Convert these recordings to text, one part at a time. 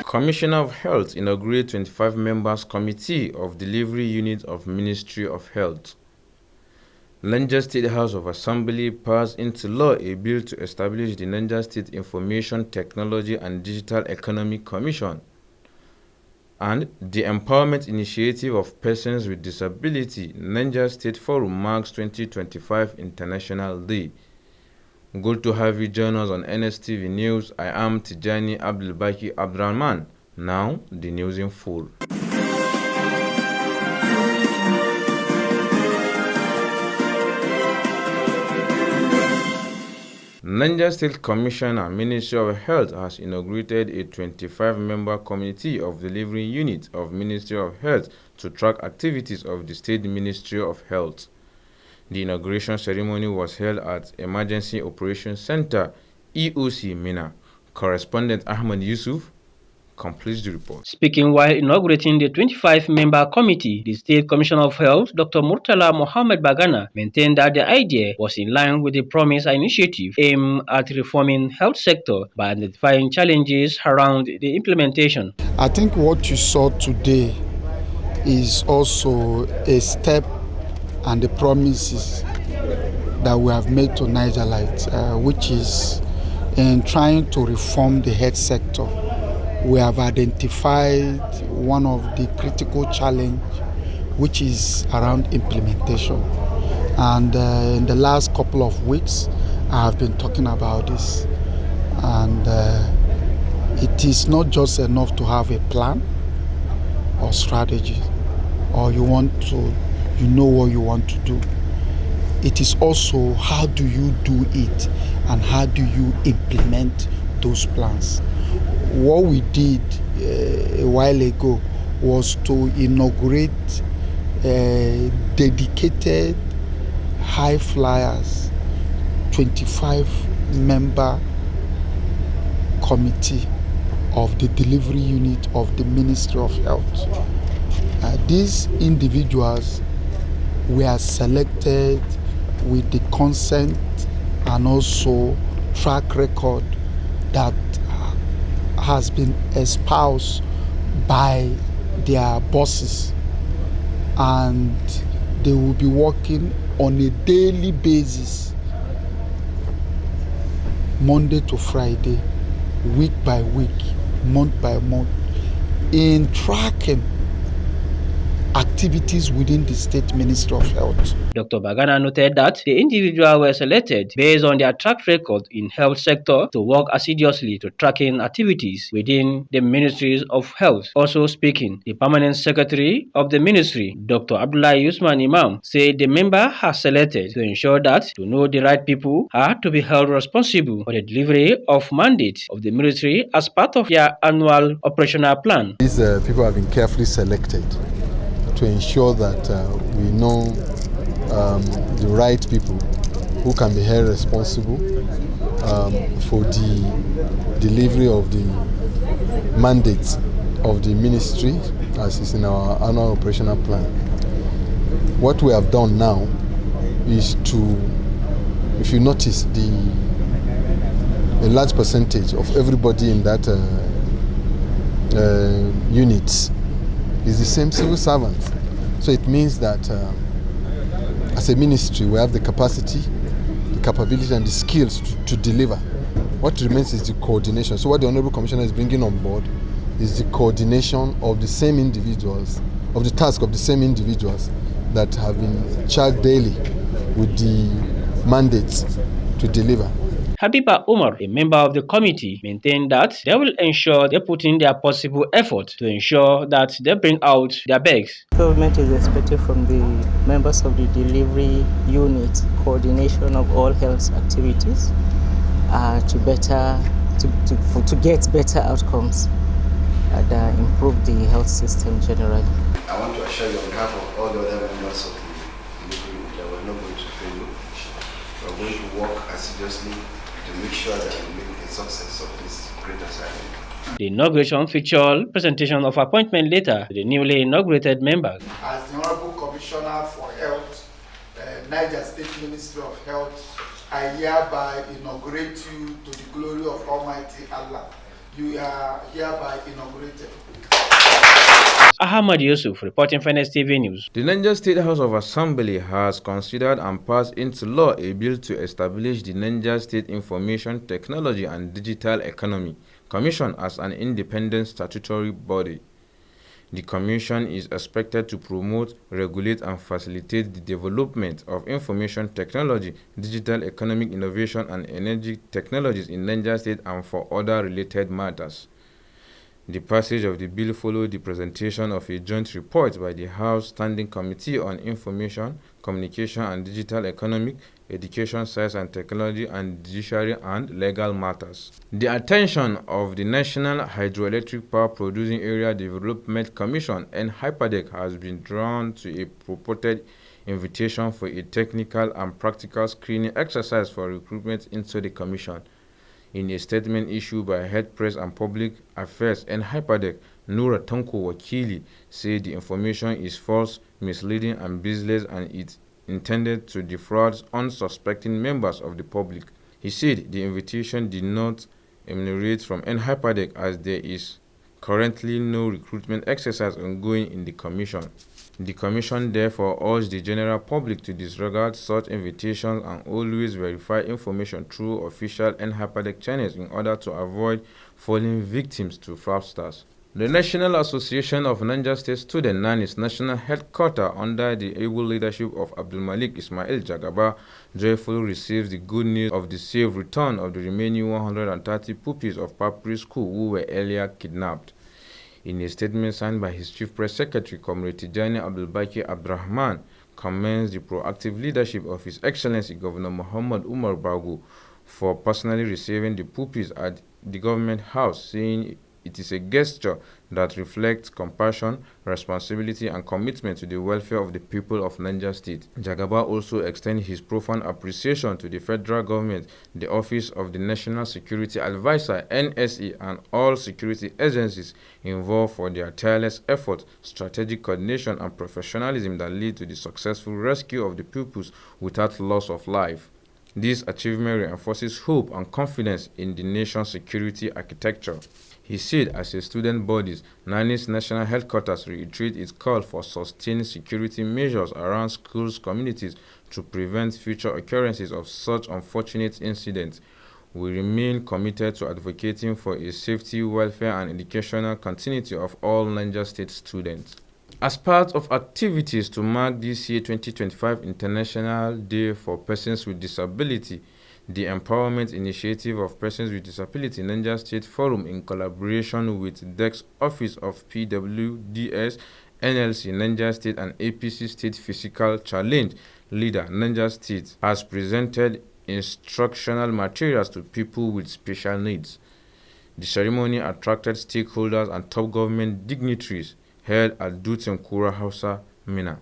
Commissioner of Health inaugurates 25 members Committee of Delivery Unit of Ministry of Health. Niger State House of Assembly passed into law a bill to establish the Niger State Information Technology and Digital Economic Commission. And the Empowerment Initiative of Persons with Disability Niger State Forum marks 2025 International Day. Good to have you join us on NSTV News. I am Tijani Abdulbaki Abdurrahman. Now, the news in full. Niger State Commissioner, Ministry of Health has inaugurated a 25-member Committee of Delivery Unit of Ministry of Health to track activities of the State Ministry of Health. The inauguration ceremony was held at Emergency Operations Center, EOC Mina. Correspondent Ahmed Yusuf completes the report. Speaking while inaugurating the 25-member committee, the State Commissioner of Health, Dr. Murtala Mohammed Bagana, maintained that the idea was in line with the Promise initiative aimed at reforming health sector by identifying challenges around the implementation. I think what you saw today is also a step and the promises that we have made to Niger Light, which is in trying to reform the health sector. We have identified one of the critical challenges, which is around implementation. And in the last couple of weeks, I have been talking about this. And it is not just enough to have a plan or strategy, or you know what you want to do. It is also how do you do it and how do you implement those plans. What we did a while ago was to inaugurate a dedicated high flyers 25-member committee of the delivery unit of the Ministry of Health. These individuals were selected with the consent and also track record that has been espoused by their bosses, and they will be working on a daily basis, Monday to Friday, week by week, month by month, in tracking activities within the State Ministry of Health. Dr. Bagana noted that the individuals were selected based on their track record in health sector to work assiduously to tracking activities within the Ministries of Health. Also speaking, the permanent secretary of the ministry, Dr. Abdullahi Usman Imam, said the member has selected to ensure that to know the right people are to be held responsible for the delivery of mandates of the military as part of their annual operational plan. These people have been carefully selected to ensure that we know the right people who can be held responsible for the delivery of the mandates of the ministry as is in our annual operational plan. What we have done now is to, if you notice, a large percentage of everybody in that unit is the same civil servants. So it means that as a ministry, we have the capacity, the capability, and the skills to deliver. What remains is the coordination. So what the Honorable Commissioner is bringing on board is the coordination of the same individuals, of the task of the same individuals that have been charged daily with the mandates to deliver. Habiba Umar, a member of the committee, maintained that they will ensure they put in their possible effort to ensure that they bring out their bags. Government is expected from the members of the delivery unit coordination of all health activities to get better outcomes and improve the health system generally. I want to assure you on behalf of all the other members of the delivery unit that we're not going to fail you. We're going to work assiduously to make sure that we make a success of this great assignment. The inauguration featured presentation of appointment letter to the newly inaugurated members. As the Honorable Commissioner for Health, Niger State Ministry of Health, I hereby inaugurate you to the glory of Almighty Allah. you are hereby inaugurated. Ahmad Yusuf, reporting for NSTV News. The Niger State House of Assembly has considered and passed into law a bill to establish the Niger State Information Technology and Digital Economy Commission as an independent statutory body. The commission is expected to promote, regulate, and facilitate the development of information technology, digital economic innovation, and energy technologies in Niger State and for other related matters. The passage of the bill followed the presentation of a joint report by the House Standing Committee on Information, Communication and Digital Economic, Education, Science and Technology, and Judiciary and Legal Matters. The attention of the National Hydroelectric Power Producing Area Development Commission and HYPADEC has been drawn to a purported invitation for a technical and practical screening exercise for recruitment into the commission. In a statement issued by Head Press and Public Affairs and HYPADEC, Nura Tanko Wakili said the information is false, misleading, and baseless, and it's intended to defraud unsuspecting members of the public. He said the invitation did not emanate from NHYPADEC as there is currently no recruitment exercise ongoing in the commission. The commission therefore urged the general public to disregard such invitations and always verify information through official NHYPADEC channels in order to avoid falling victims to fraudsters. The National Association of Niger State Students (NANIS) national headquarters under the able leadership of Abdul Malik Ismail Jagaba joyfully receives the good news of the safe return of the remaining 130 pupils of Papri School who were earlier kidnapped. In a statement signed by his Chief Press Secretary, Comrade Tijani Abdulbaki Abdurrahman, commends the proactive leadership of His Excellency Governor Muhammad Umar Bago for personally receiving the pupils at the government house, saying it is a gesture that reflects compassion, responsibility, and commitment to the welfare of the people of Niger State. Jagaba also extends his profound appreciation to the federal government, the Office of the National Security Advisor (NSA), and all security agencies involved for their tireless effort, strategic coordination, and professionalism that lead to the successful rescue of the pupils without loss of life. This achievement reinforces hope and confidence in the nation's security architecture. He said, as a student body, NANIS National Headquarters reiterate its call for sustained security measures around schools' communities to prevent future occurrences of such unfortunate incidents. We remain committed to advocating for a safety, welfare, and educational continuity of all Niger State students. As part of activities to mark this year 2025 International Day for Persons with Disability, the Empowerment Initiative of Persons with Disability Niger State Forum, in collaboration with DEX Office of PWDS, NLC Niger State, and APC State Physical Challenge Leader Niger State, has presented instructional materials to people with special needs. The ceremony attracted stakeholders and top government dignitaries held at Dutsen Kura Hausa, Mina.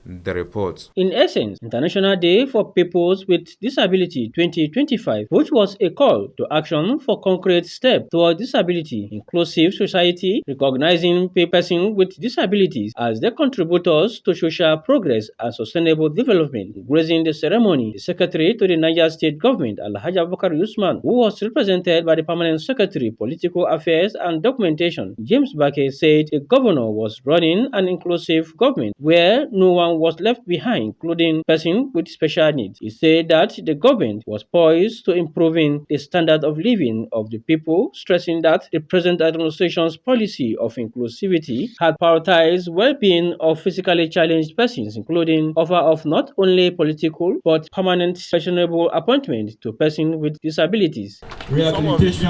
The report. In essence, International Day for Peoples with Disability 2025, which was a call to action for concrete steps toward disability, inclusive society, recognizing persons with disabilities as the contributors to social progress and sustainable development. Gracing the ceremony, the Secretary to the Niger State Government, Alhaji Abubakar Usman, who was represented by the Permanent Secretary, Political Affairs and Documentation, James Bake, said the governor was running an inclusive government where no one was left behind, including persons with special needs. He said that the government was poised to improving the standard of living of the people, stressing that the present administration's policy of inclusivity had prioritized well-being of physically challenged persons, including offer of not only political but permanent fashionable appointment to persons with disabilities. Rehabilitation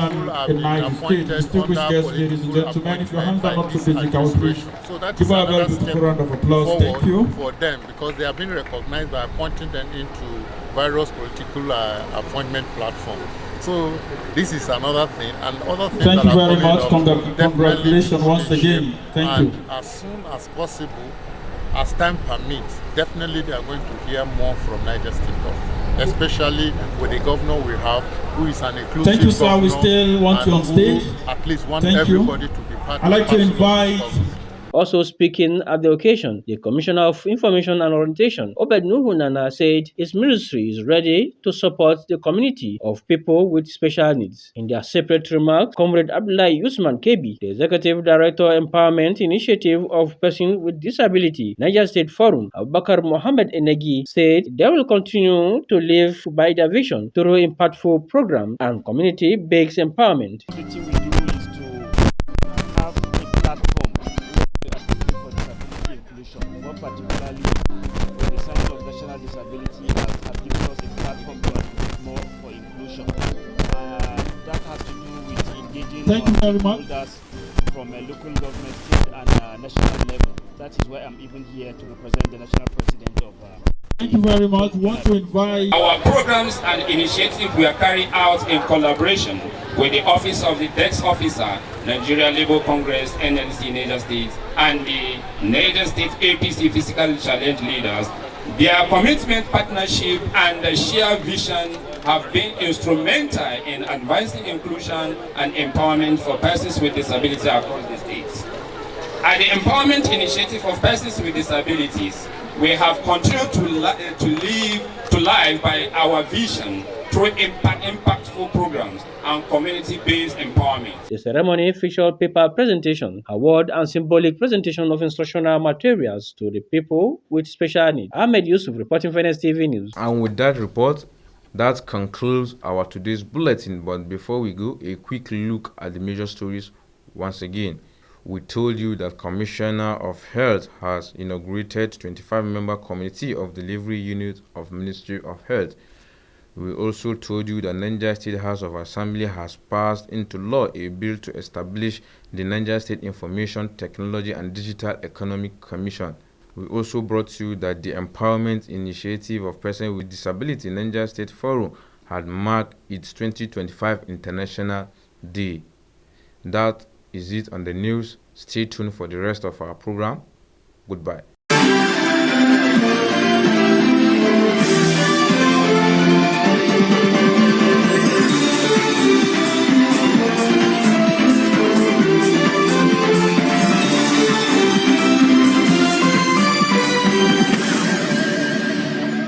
in my state, distinguished guests, ladies and gentlemen, if your hands are not too big, I will please give a very beautiful round of applause. Thank you. For them, because they have been recognized by appointing them into various political appointment platforms. So this is another thing, and other things. Thank you very much. Congratulations once again. Thank you. As soon as possible, as time permits, definitely they are going to hear more from Niger State government, especially with the governor we have, who is an inclusive. Thank you, sir. We still want you on stage. At least want everybody to be part. I'd like to invite Also speaking at the occasion, the Commissioner of Information and Orientation, Obed Nuhu Nana, said his ministry is ready to support the community of people with special needs. In their separate remarks, Comrade Abdullahi Usman Kebi, the Executive Director Empowerment Initiative of Persons with Disability, Niger State Forum, Abubakar Mohammed Enegi, said they will continue to live by their vision through impactful programs and community-based empowerment. The thing we do is to have a platform for disability inclusion, more particularly with the Center of National Disability has given us a platform to advocate more for inclusion. That has to do with engaging stakeholders from a local government, state and national level. That is why I'm even here to represent the national president of Thank you very much. Want to invite our programs and initiatives we are carrying out in collaboration with the Office of the Desk Officer, Nigeria Labour Congress, NLC Niger State, and the Niger State APC Physically Challenged Leaders. Their commitment, partnership, and shared vision have been instrumental in advancing inclusion and empowerment for persons with disabilities across the states. At the Empowerment Initiative of Persons with Disabilities, we have continued to live by our vision through impactful programs and community-based empowerment. The ceremony featured paper presentation, award and symbolic presentation of instructional materials to the people with special needs. Ahmed Yusuf reporting for NSTV News. And with that report, that concludes our today's bulletin. But before we go, a quick look at the major stories once again. We told you that Commissioner of Health has inaugurated 25-member Committee of Delivery Unit of Ministry of Health. We also told you that Niger State House of Assembly has passed into law a bill to establish the Niger State Information Technology and Digital Economic Commission. We also brought you that the Empowerment Initiative of Persons with Disability Niger State Forum had marked its 2025 International Day. That is it on the news. Stay tuned for the rest of our program. Goodbye.